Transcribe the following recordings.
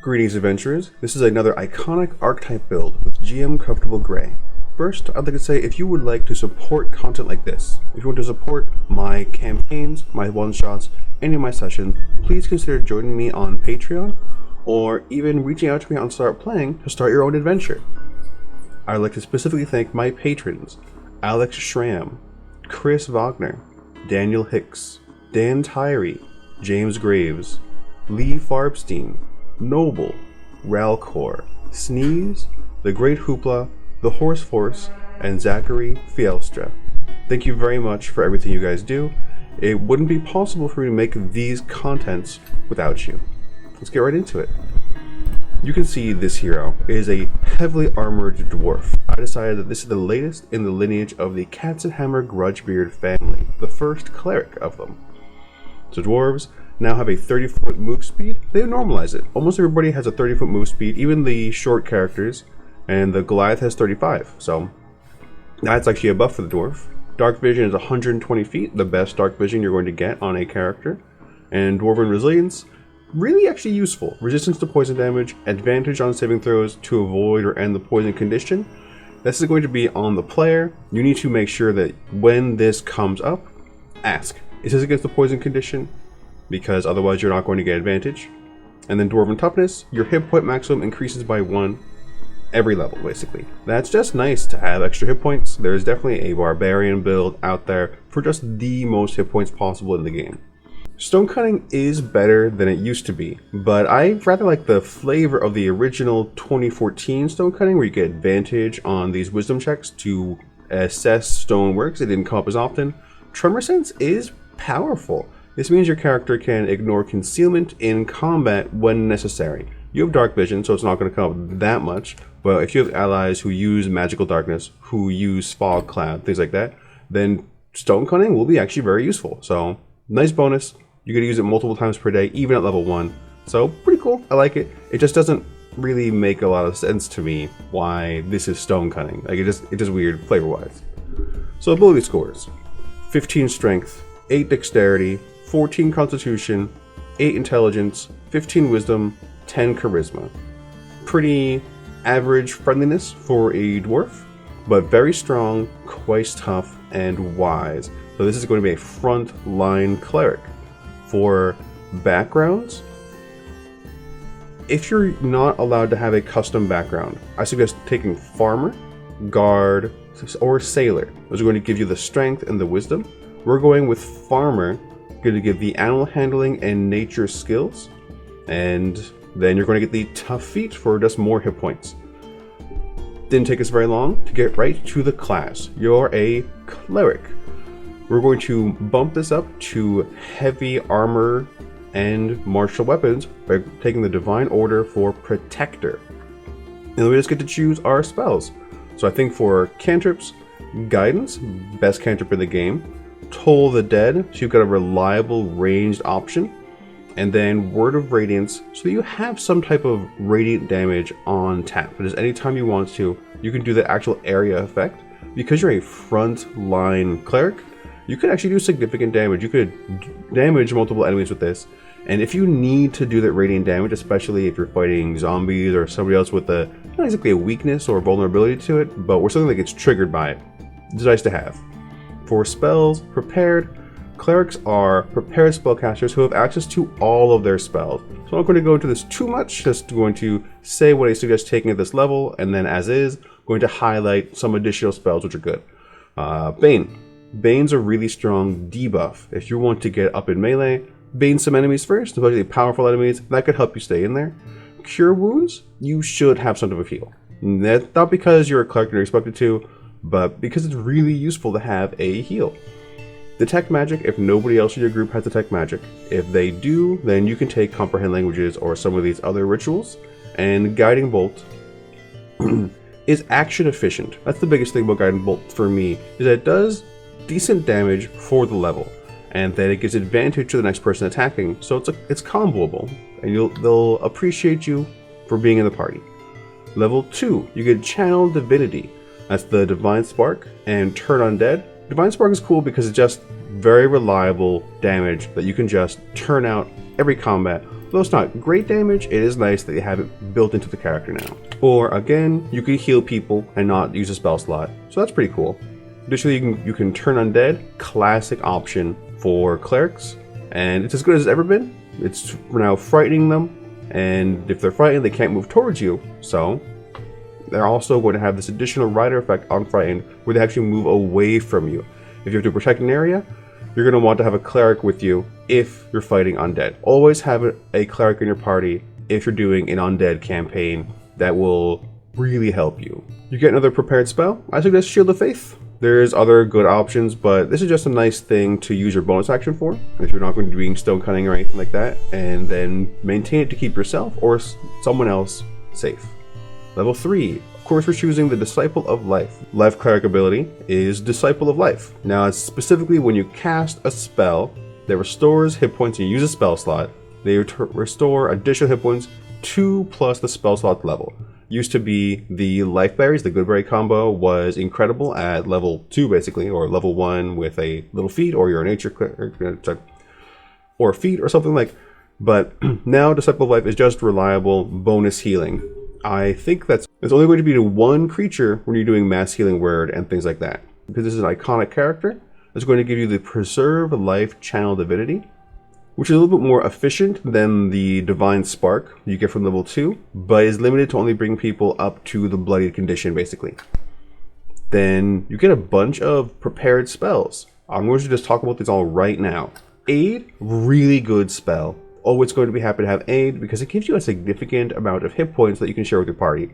Greetings adventurers, this is another iconic archetype build with GM Comfortable Gray. First, I'd like to say if you would like to support content like this, if you want to support my campaigns, my one-shots, any of my sessions, please consider joining me on Patreon, or even reaching out to me on Start Playing to start your own adventure. I'd like to specifically thank my patrons, Alex Schramm, Chris Wagner, Daniel Hicks, Dan Tyree, James Graves, Lee Farbstein, Noble, Ralcor, Sneeze, The Great Hoopla, The Horse Force, and Zachary Fielstra. Thank you very much for everything you guys do. It wouldn't be possible for me to make these contents without you. Let's get right into it. You can see this hero is a heavily armored dwarf. I decided that this is the latest in the lineage of the Katzenhammer Grudgebeard family, the first cleric of them. So dwarves now have a 30-foot move speed. They normalize it. Almost everybody has a 30-foot move speed, even the short characters, and the Goliath has 35, so that's actually a buff for the dwarf. Dark vision is 120 feet, the best dark vision you're going to get on a character. And dwarven resilience, really actually useful. Resistance to poison damage, advantage on saving throws to avoid or end the poison condition. This is going to be on the player. You need to make sure that when this comes up, ask, is this against the poison condition? Because otherwise you're not going to get advantage. And then dwarven toughness, your hit point maximum increases by 1 every level, basically. That's just nice to have extra hit points. There's definitely a barbarian build out there for just the most hit points possible in the game. Stone cutting is better than it used to be, but I rather like the flavor of the original 2014 stone cutting, where you get advantage on these wisdom checks to assess stone works. It didn't come up as often. Tremor sense is powerful. This means your character can ignore concealment in combat when necessary. You have dark vision, so it's not going to come up that much, but if you have allies who use magical darkness, who use fog cloud, things like that, then stone cutting will be actually very useful. So, nice bonus. You could use it multiple times per day, even at level 1. So, pretty cool. I like it. It just doesn't really make a lot of sense to me why this is stone cutting. Like, it's just weird flavor-wise. So, ability scores. 15 strength, 8 dexterity, 14 constitution, 8 intelligence, 15 wisdom, 10 charisma. Pretty average friendliness for a dwarf, but very strong, quite tough, and wise. So this is going to be a front line cleric. For backgrounds, if you're not allowed to have a custom background, I suggest taking farmer, guard, or sailor. Those are going to give you the strength and the wisdom. We're going with farmer, going to give the animal handling and nature skills, and then you're going to get the tough feat for just more hit points. Didn't take us very long to get right to the class. You're a cleric. We're going to bump this up to heavy armor and martial weapons by taking the divine order for protector. And then we just get to choose our spells. So I think for cantrips, guidance, best cantrip in the game. Toll the Dead, so you've got a reliable ranged option, and then Word of Radiance, so that you have some type of radiant damage on tap. But just anytime you want to, you can do the actual area effect. Because you're a front line cleric, you could actually do significant damage. You could damage multiple enemies with this, and if you need to do that radiant damage, especially if you're fighting zombies or somebody else with not exactly a weakness or vulnerability to it, but or something that gets triggered by it, it's nice to have. For spells, prepared, clerics are prepared spellcasters who have access to all of their spells. So I'm not going to go into this too much, just going to say what I suggest taking at this level, and then as is, going to highlight some additional spells which are good. Bane. Bane's a really strong debuff. If you want to get up in melee, bane some enemies first, especially powerful enemies, that could help you stay in there. Cure wounds, you should have some type of heal. That's not because you're a cleric and you're expected to, but because it's really useful to have a heal. Detect magic if nobody else in your group has detect magic. If they do, then you can take comprehend languages or some of these other rituals. And guiding bolt is action efficient. That's the biggest thing about guiding bolt for me, is that it does decent damage for the level, and that it gives advantage to the next person attacking. So it's comboable, and they'll appreciate you for being in the party. Level 2, you get Channel Divinity. That's the Divine Spark and Turn Undead. Divine Spark is cool because it's just very reliable damage that you can just turn out every combat. Though it's not great damage, it is nice that they have it built into the character now. Or again, you can heal people and not use a spell slot, so that's pretty cool. Additionally, you can turn undead, classic option for clerics, and it's as good as it's ever been. It's now frightening them, and if they're frightened, they can't move towards you, so they're also going to have this additional rider effect on frightened where they actually move away from you. If you have to protect an area, you're going to want to have a cleric with you if you're fighting undead. Always have a cleric in your party if you're doing an undead campaign. That will really help you. You get another prepared spell. I suggest Shield of Faith. There's other good options, but this is just a nice thing to use your bonus action for if you're not going to be doing stone cutting or anything like that, and then maintain it to keep yourself or someone else safe. Level 3. Of course, we're choosing the Disciple of Life. Life cleric ability is Disciple of Life. Now, it's specifically when you cast a spell that restores hit points and you use a spell slot, they restore additional hit points 2 plus the spell slot level. Used to be the life berries, the good berry combo was incredible at level 2 basically, or level 1 with a little feat, or your nature or feat or something like. But now Disciple of Life is just reliable bonus healing. I think it's only going to be to one creature when you're doing mass healing word and things like that. Because this is an iconic character, it's going to give you the Preserve Life Channel Divinity, which is a little bit more efficient than the Divine Spark you get from level 2, but is limited to only bring people up to the bloodied condition, basically. Then you get a bunch of prepared spells. I'm going to just talk about these all right now. Aid, really good spell. Always going to be happy to have Aid because it gives you a significant amount of hit points that you can share with your party.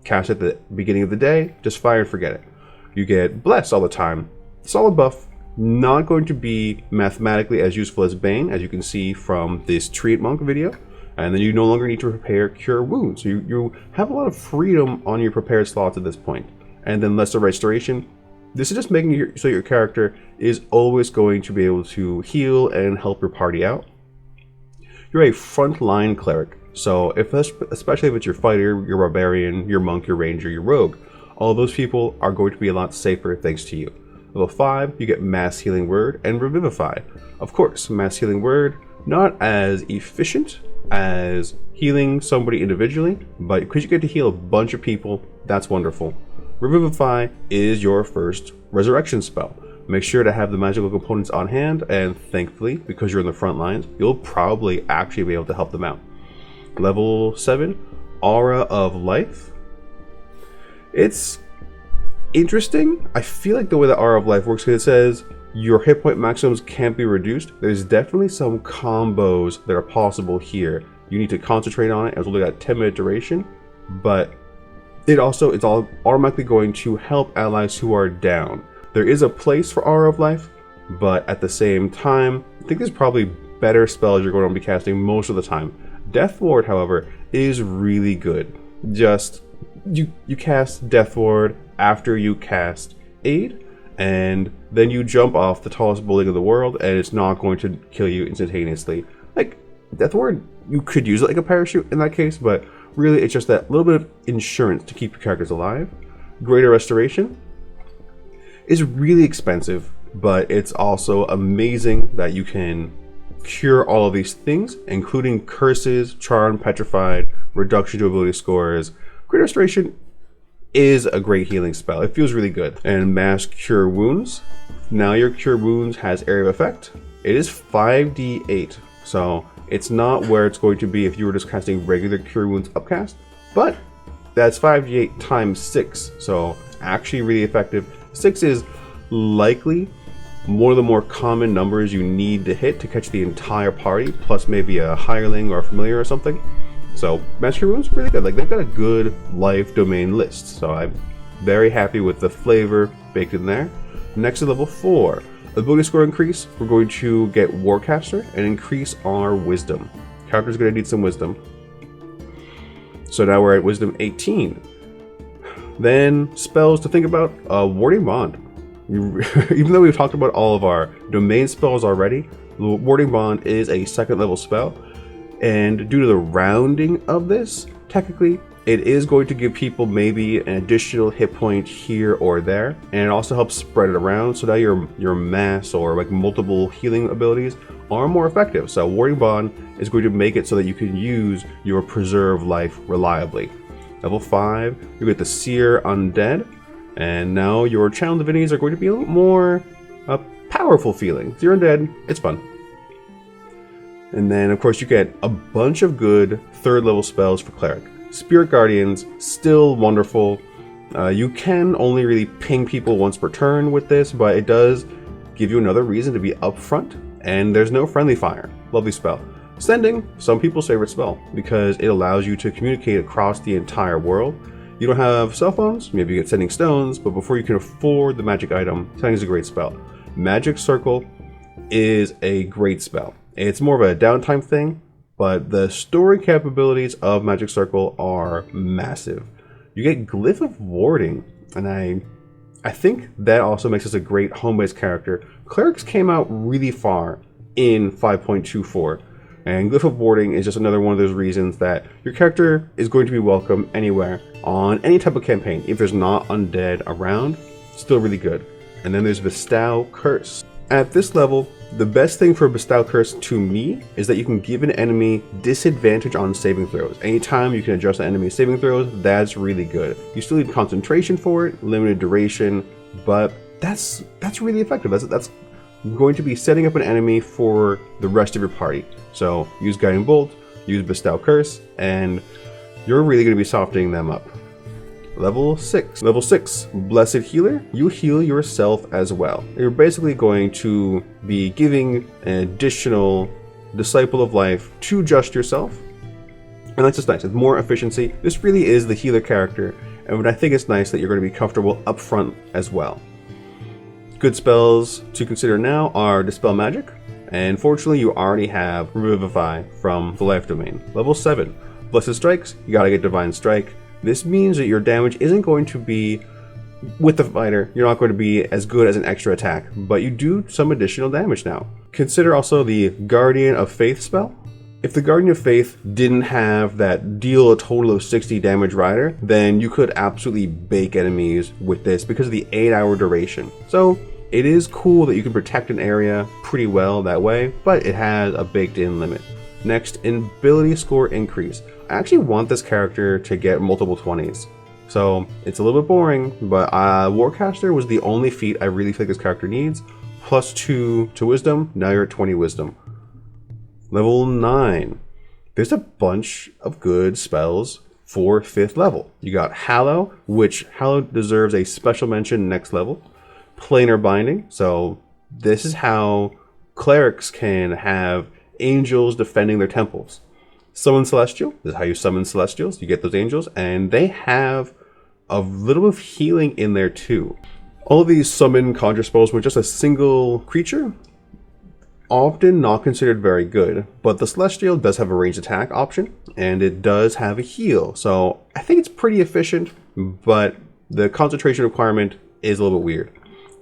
Cast at the beginning of the day, just fire and forget it. You get Bless all the time. Solid buff. Not going to be mathematically as useful as Bane, as you can see from this Treant Monk video. And then you no longer need to prepare Cure Wounds. So you have a lot of freedom on your prepared slots at this point. And then Lesser Restoration. This is just making so your character is always going to be able to heal and help your party out. You're a frontline cleric. So especially if it's your fighter, your barbarian, your monk, your ranger, your rogue, all those people are going to be a lot safer thanks to you. Level 5, you get Mass Healing Word and Revivify. Of course, Mass Healing Word, not as efficient as healing somebody individually, but because you get to heal a bunch of people, that's wonderful. Revivify is your first resurrection spell. Make sure to have the magical components on hand, and thankfully, because you're in the front lines, you'll probably actually be able to help them out. Level 7, Aura of Life. It's interesting. I feel like the way the Aura of Life works, because it says your hit point maximums can't be reduced. There's definitely some combos that are possible here. You need to concentrate on it. It's only got 10-minute duration, but it's all automatically going to help allies who are down. There is a place for Aura of Life, but at the same time, I think there's probably better spells you're going to be casting most of the time. Death Ward, however, is really good. Just you cast Death Ward after you cast Aid, and then you jump off the tallest building in the world, and it's not going to kill you instantaneously. Like, Death Ward, you could use it like a parachute in that case, but really it's just that little bit of insurance to keep your characters alive. Greater Restoration is really expensive, but it's also amazing that you can cure all of these things, including curses, charm, petrified, reduction to ability scores. Greater Restoration is a great healing spell. It feels really good. And Mass Cure Wounds. Now your Cure Wounds has area of effect. It is 5d8, so it's not where it's going to be if you were just casting regular Cure Wounds upcast, but that's 5d8 times 6, so actually really effective. 6 is likely one of the more common numbers you need to hit to catch the entire party, plus maybe a hireling or a familiar or something. So Mass Cure Wounds really good. Like, they've got a good life domain list, so I'm very happy with the flavor baked in there. Next to level 4, ability score increase. We're going to get Warcaster and increase our wisdom. Character's going to need some wisdom. So now we're at wisdom 18. Then spells to think about. Warding Bond. Even though we've talked about all of our domain spells already, Warding Bond is a second level spell. And due to the rounding of this, technically, It is going to give people maybe an additional hit point here or there, and it also helps spread it around, so now your mass or like multiple healing abilities are more effective. So Warding Bond is going to make it so that you can use your Preserve Life reliably. Level 5, you get the Seer Undead, and now your Channel Divinities are going to be a little more powerful feeling. Seer Undead, it's fun. And then of course you get a bunch of good 3rd level spells for Cleric. Spirit Guardians, still wonderful. You can only really ping people once per turn with this, but it does give you another reason to be upfront, and there's no friendly fire. Lovely spell. Sending, some people's favorite spell, because it allows you to communicate across the entire world. You don't have cell phones, maybe you get Sending Stones, but before you can afford the magic item, Sending is a great spell. Magic Circle is a great spell. It's more of a downtime thing, but the story capabilities of Magic Circle are massive. You get Glyph of Warding, and I think that also makes us a great home-based character. Clerics came out really far in 5.24, and Glyph of Warding is just another one of those reasons that your character is going to be welcome anywhere on any type of campaign. If there's not undead around, still really good. And then there's Bestow Curse. At this level, the best thing for Bestow Curse to me is that you can give an enemy disadvantage on saving throws. Anytime you can adjust an enemy's saving throws, that's really good. You still need concentration for it, limited duration, but that's really effective. That's going to be setting up an enemy for the rest of your party. So use Guiding Bolt, use Bestow Curse, and you're really going to be softening them up. Level 6. Level 6, Blessed Healer. You heal yourself as well. You're basically going to be giving an additional Disciple of Life to just yourself. And that's just nice. It's more efficiency. This really is the healer character, and I think it's nice that you're going to be comfortable up front as well. Good spells to consider now are Dispel Magic, and fortunately you already have Revivify from the Life Domain. Level 7, Blessed Strikes. You gotta get Divine Strike. This means that your damage isn't going to be, with the fighter, you're not going to be as good as an extra attack, but you do some additional damage now. Consider also the Guardian of Faith spell. If the Guardian of Faith didn't have that deal a total of 60 damage rider, then you could absolutely bake enemies with this because of the 8-hour duration. So it is cool that you can protect an area pretty well that way, but it has a baked in limit. Next, ability score increase. I actually want this character to get multiple 20s. So it's a little bit boring, but Warcaster was the only feat I really think this character needs. +2 to wisdom, now you're at 20 wisdom. Level 9. There's a bunch of good spells for 5th level. You got Hallow, which Hallow deserves a special mention next level. Planar Binding, so this is how clerics can have angels defending their temples. Summon Celestial, this is how you summon Celestials. You get those angels, and they have a little bit of healing in there too. All of these summon conjure spells with just a single creature, often not considered very good, but the Celestial does have a ranged attack option, and it does have a heal, so I think it's pretty efficient, but the concentration requirement is a little bit weird.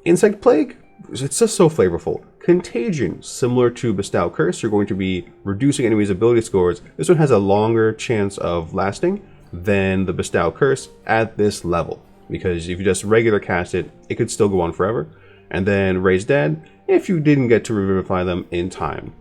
Insect Plague, it's just so flavorful. Contagion, similar to Bestow Curse, you're going to be reducing enemies' ability scores. This one has a longer chance of lasting than the Bestow Curse at this level, because if you just regular cast it, it could still go on forever. And then Raise Dead, if you didn't get to revivify them in time.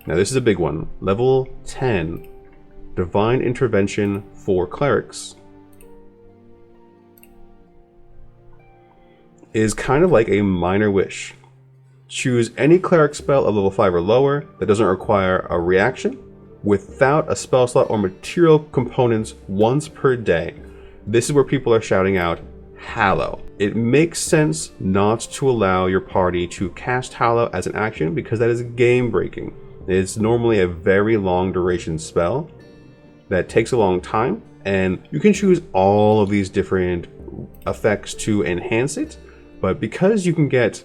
Now this is a big one. Level 10, Divine Intervention for Clerics, is kind of like a minor wish. Choose any cleric spell of level 5 or lower that doesn't require a reaction without a spell slot or material components once per day. This is where people are shouting out Hallow. It makes sense not to allow your party to cast Hallow as an action because that is game breaking. It's normally a very long duration spell that takes a long time, and you can choose all of these different effects to enhance it, but because you can get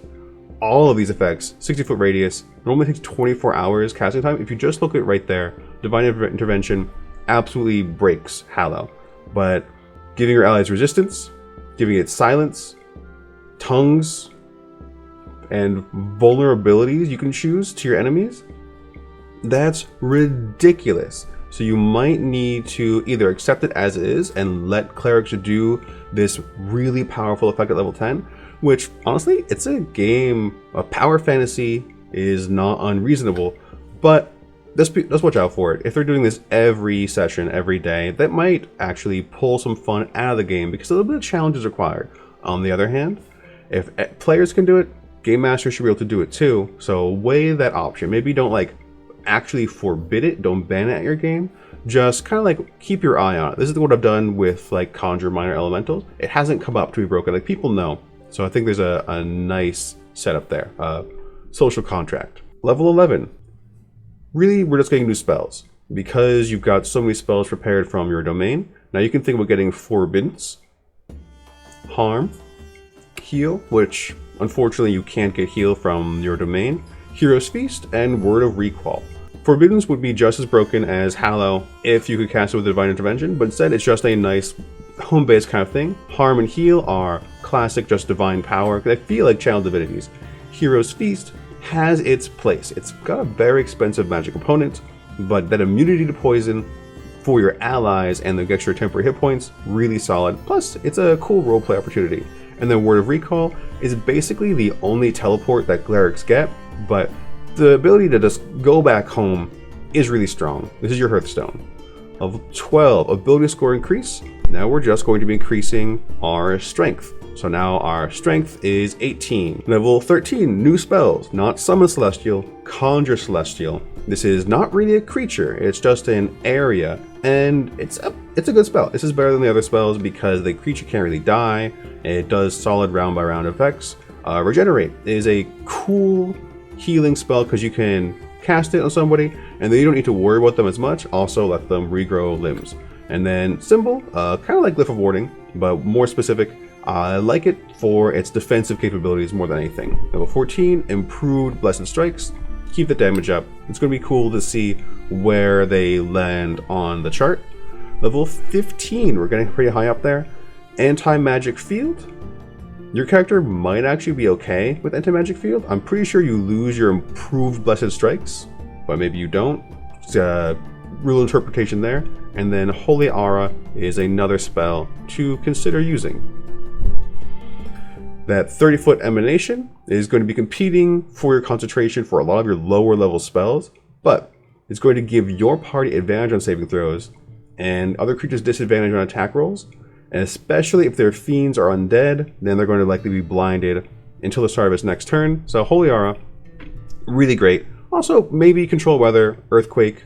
all of these effects, 60-foot radius, normally takes 24 hours casting time. If you just look at it right there, Divine Intervention absolutely breaks Hallow. But giving your allies resistance, giving it silence, tongues, and vulnerabilities you can choose to your enemies, that's ridiculous. So you might need to either accept it as is and let Clerics do this really powerful effect at level 10, which honestly, it's a game of power fantasy is not unreasonable, but let's watch out for it. If they're doing this every session, every day, that might actually pull some fun out of the game because a little bit of challenge is required. On the other hand, if players can do it, Game Master should be able to do it too. So weigh that option. Maybe don't like actually forbid it, don't ban it at your game. Just kind of like keep your eye on it. This is what I've done with like Conjure Minor Elementals. It hasn't come up to be broken. Like people know. So I think there's a nice setup there. Social contract. Level 11. Really, we're just getting new spells. Because you've got so many spells prepared from your domain, now you can think about getting Forbiddance, Harm, Heal, which unfortunately you can't get Heal from your domain, Hero's Feast, and Word of Recall. Forbiddance would be just as broken as Hallow if you could cast it with Divine Intervention, but instead it's just a nice home-based kind of thing. Harm and Heal are classic, just divine power. They feel like channel divinities. Hero's Feast has its place. It's got a very expensive magic component, but that immunity to poison for your allies and the extra temporary hit points, really solid. Plus, it's a cool roleplay opportunity. And then Word of Recall is basically the only teleport that Clerics get, but the ability to just go back home is really strong. This is your Hearthstone. Level 12, ability score increase. Now we're just going to be increasing our strength. So now our strength is 18. Level 13, new spells. Not Summon Celestial, Conjure Celestial. This is not really a creature, it's just an area, and it's a good spell. This is better than the other spells because the creature can't really die. It does solid round by round effects. Regenerate is a cool healing spell because you can cast it on somebody and then you don't need to worry about them as much. Also let them regrow limbs. And then Symbol, kind of like Glyph of Warding, but more specific. I like it for its defensive capabilities more than anything. Level 14, improved Blessed Strikes. Keep the damage up. It's going to be cool to see where they land on the chart. Level 15, we're getting pretty high up there. Anti-Magic Field. Your character might actually be okay with Anti-Magic Field. I'm pretty sure you lose your improved Blessed Strikes, but maybe you don't. It's a rule interpretation there. And then Holy Aura is another spell to consider using. That 30-foot emanation is going to be competing for your concentration for a lot of your lower level spells, but it's going to give your party advantage on saving throws and other creatures disadvantage on attack rolls. And especially if their fiends are undead, then they're going to likely be blinded until the start of its next turn. So Holy Aura, really great. Also, maybe Control Weather, Earthquake,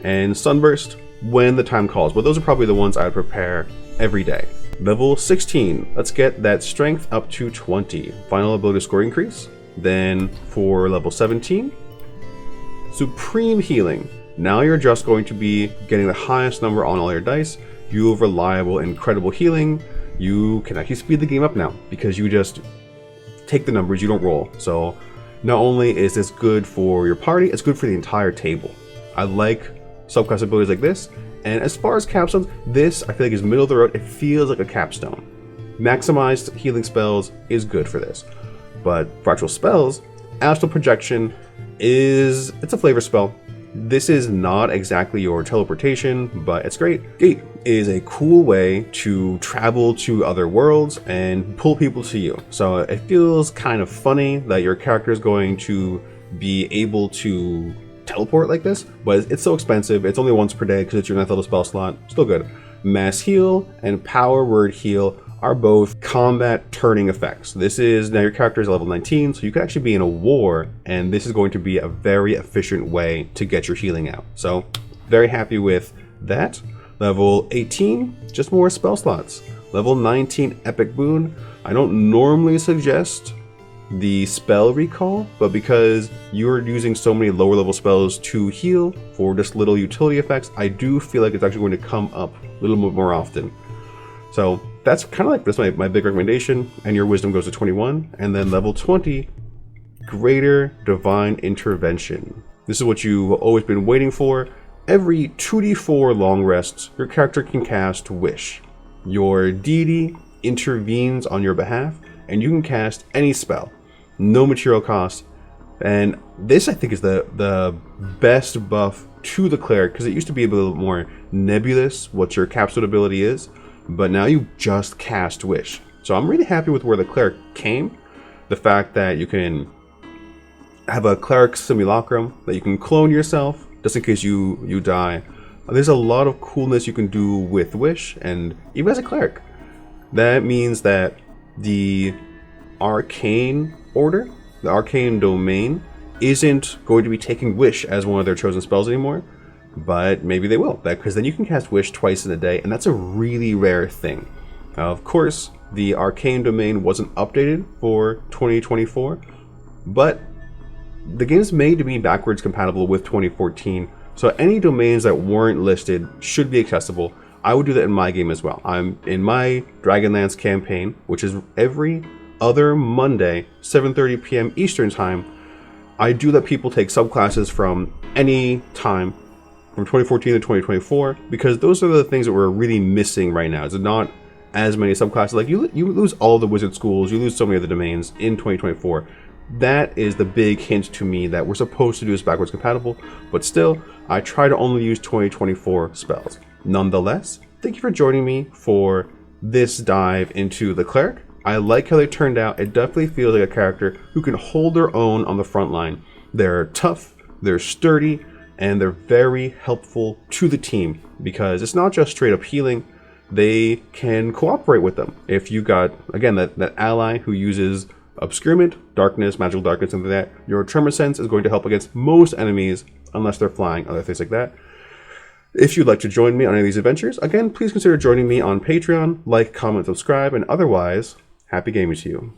and Sunburst when the time calls. But those are probably the ones I would prepare every day. Level 16, let's get that strength up to 20. Final ability score increase. Then for level 17, Supreme Healing. Now you're just going to be getting the highest number on all your dice. You have reliable, incredible healing. You can actually speed the game up now because you just take the numbers, you don't roll. So not only is this good for your party, it's good for the entire table. I like subclass abilities like this. And as far as capstones, this I feel like is middle of the road. It feels like a capstone. Maximized healing spells is good for this. But for actual spells, Astral Projection it's a flavor spell. This is not exactly your teleportation, but it's great. Gate is a cool way to travel to other worlds and pull people to you. So it feels kind of funny that your character is going to be able to teleport like this, but it's so expensive. It's only once per day because it's your 9th level spell slot. Still good. Mass Heal and Power Word Heal are both combat turning effects. This is, now your character is level 19, so you could actually be in a war, and this is going to be a very efficient way to get your healing out. So, very happy with that. Level 18, just more spell slots. Level 19, Epic Boon. I don't normally suggest the spell recall, but because you're using so many lower level spells to heal for just little utility effects, I do feel like it's actually going to come up a little bit more often. So that's kind of like that's my big recommendation. And your wisdom goes to 21, and then level 20, Greater Divine Intervention. This is what you've always been waiting for. Every 2d4 long rests, your character can cast Wish. Your deity intervenes on your behalf, and you can cast any spell, no material cost. And this I think is the best buff to the Cleric, because it used to be a little more nebulous what your capstone ability is, but now you just cast Wish. So I'm really happy with where the Cleric came. The fact that you can have a Cleric Simulacrum, that you can clone yourself just in case you die. There's a lot of coolness you can do with Wish, and even as a Cleric. That means that the Arcane Order, the Arcane Domain, isn't going to be taking Wish as one of their chosen spells anymore, but maybe they will, because then you can cast Wish twice in a day, and that's a really rare thing. Of course, the Arcane Domain wasn't updated for 2024, but the game's made to be backwards compatible with 2014, so any domains that weren't listed should be accessible. I would do that in my game as well. I'm in my Dragonlance campaign, which is every other Monday, 7:30 p.m. Eastern Time. I do let people take subclasses from any time, from 2014 to 2024, because those are the things that we're really missing right now. It's not as many subclasses. Like you lose all the wizard schools, you lose so many of the domains in 2024. That is the big hint to me that we're supposed to do this backwards compatible, but still, I try to only use 2024 spells. Nonetheless, thank you for joining me for this dive into the Cleric. I like how they turned out. It definitely feels like a character who can hold their own on the front line. They're tough, they're sturdy, and they're very helpful to the team, because it's not just straight up healing. They can cooperate with them. If you got, again, that ally who uses Obscurement, Darkness, Magical Darkness, something like that, your Tremor Sense is going to help against most enemies, unless they're flying, other things like that. If you'd like to join me on any of these adventures, again, please consider joining me on Patreon. Like, comment, subscribe, and otherwise, happy gaming to you.